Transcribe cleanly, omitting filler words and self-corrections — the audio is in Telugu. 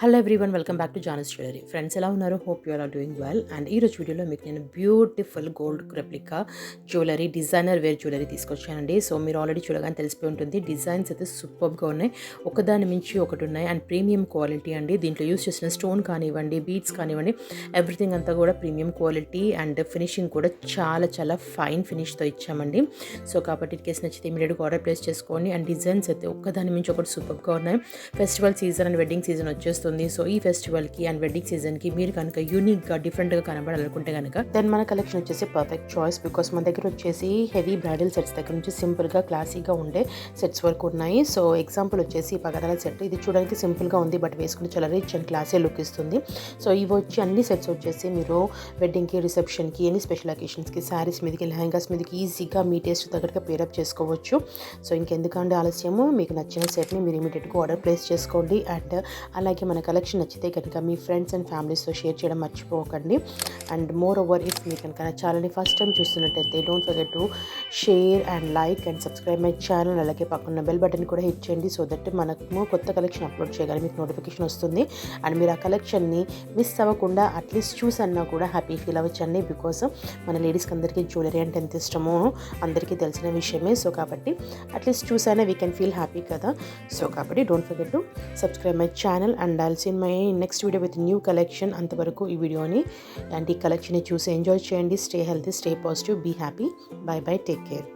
Hello everyone, welcome back to Janas Jewellery. Friends ఎలా ఉన్నారు? Hope you are doing well. And ఈ రోజు వీడియోలో మీకు నేను beautiful gold replica jewellery, designer wear jewellery తీసుకొచ్చానండి. సో మీరు ఆల్రెడీ చూడగానే తెలిసిపోయి ఉంటుంది. డిజైన్స్ అయితే సూపర్గా ఉన్నాయి, ఒకదాని మించి ఒకటి ఉన్నాయి. అండ్ ప్రీమియం క్వాలిటీ అండి. దీంట్లో యూస్ చేసిన స్టోన్ కానివ్వండి, బీడ్స్ కానివ్వండి, ఎవ్రీథింగ్ అంతా కూడా ప్రీమియం క్వాలిటీ. అండ్ ఫినిషింగ్ కూడా చాలా చాలా ఫైన్ ఫినిష్తో ఇచ్చామండి. సో కాబట్టి ఇట్ కేసు నచ్చితే ఇమీడియట్గా ఆర్డర్ ప్లేస్ చేసుకోండి. అండ్ డిజైన్స్ అయితే ఒక్కదాని మించి ఒకటి సూపర్గా ఉన్నాయి. Festival season and wedding season వచ్చేస్తుంది. సో ఈ ఫెస్టివల్కి అండ్ వెడ్డింగ్ సీజన్కి మీరు కనుక యూనిక్గా డిఫరెంట్గా కనబడాలనుకుంటే కనుక దెన్ మన కలెక్షన్ వచ్చేసి పర్ఫెక్ట్ చాయిస్. బికాస్ మన దగ్గర వచ్చేసి హెవీ బ్రైడల్ సెట్స్ దగ్గర నుంచి సింపుల్గా క్లాసీగా ఉండే సెట్స్ వరకు ఉన్నాయి. సో ఎగ్జాంపుల్ వచ్చేసి పగడాల సెట్, ఇది చూడడానికి సింపుల్గా ఉంది, బట్ వేసుకుని చాలా రిచ్ అండ్ క్లాసీ లుక్ ఇస్తుంది. సో ఇవి వచ్చి అన్ని సెట్స్ వచ్చేసి మీరు వెడ్డింగ్కి, రిసెప్షన్కి, ఎనీ స్పెషల్ అకేషన్స్కి, శారీస్ మీదకి, లెహంగాస్ మీదకి ఈజీగా మీ టేస్ట్ తగ్గట్టుగా పేరప్ చేసుకోవచ్చు. సో ఇంకెందుకంటే ఆలస్యము, మీకు నచ్చిన సెట్ని మీరు ఇమీడియట్గా ఆర్డర్ ప్లేస్ చేసుకోండి. అండ్ అలాగే మన కలెక్షన్ నచ్చితే కనుక మీ ఫ్రెండ్స్ అండ్ ఫ్యామిలీస్తో షేర్ చేయడం మర్చిపోకండి. అండ్ మోర్ ఓవర్, ఇఫ్ మీరు కనుక నా ఛానల్ని ఫస్ట్ టైం చూస్తున్నట్టయితే don't forget to share and like and subscribe my channel. అలాగే పక్కన బెల్ బటన్ కూడా హిట్ చేయండి, సో దట్ మనకు కొత్త కలెక్షన్ అప్లోడ్ చేయగానే మీకు నోటిఫికేషన్ వస్తుంది. అండ్ మీరు ఆ కలెక్షన్ని మిస్ అవ్వకుండా అట్లీస్ట్ చూసన్నా కూడా హ్యాపీ ఫీల్ అవ్వచ్చండి. బికాస్ మన లేడీస్కి అందరికీ జ్యువెలరీ అంటే ఎంత ఇష్టమో అందరికీ తెలిసిన విషయమే. సో కాబట్టి అట్లీస్ట్ చూసైనా వీ కెన్ ఫీల్ హ్యాపీ కదా. సో కాబట్టి don't forget to subscribe my channel and I'll see in my next video with new collection. అంతవరకు ఈ వీడియోని అండ్ ఈ కలెక్షన్ని చూసి ఎంజాయ్ చేయండి. Stay healthy, stay positive, be happy. Bye bye, take care.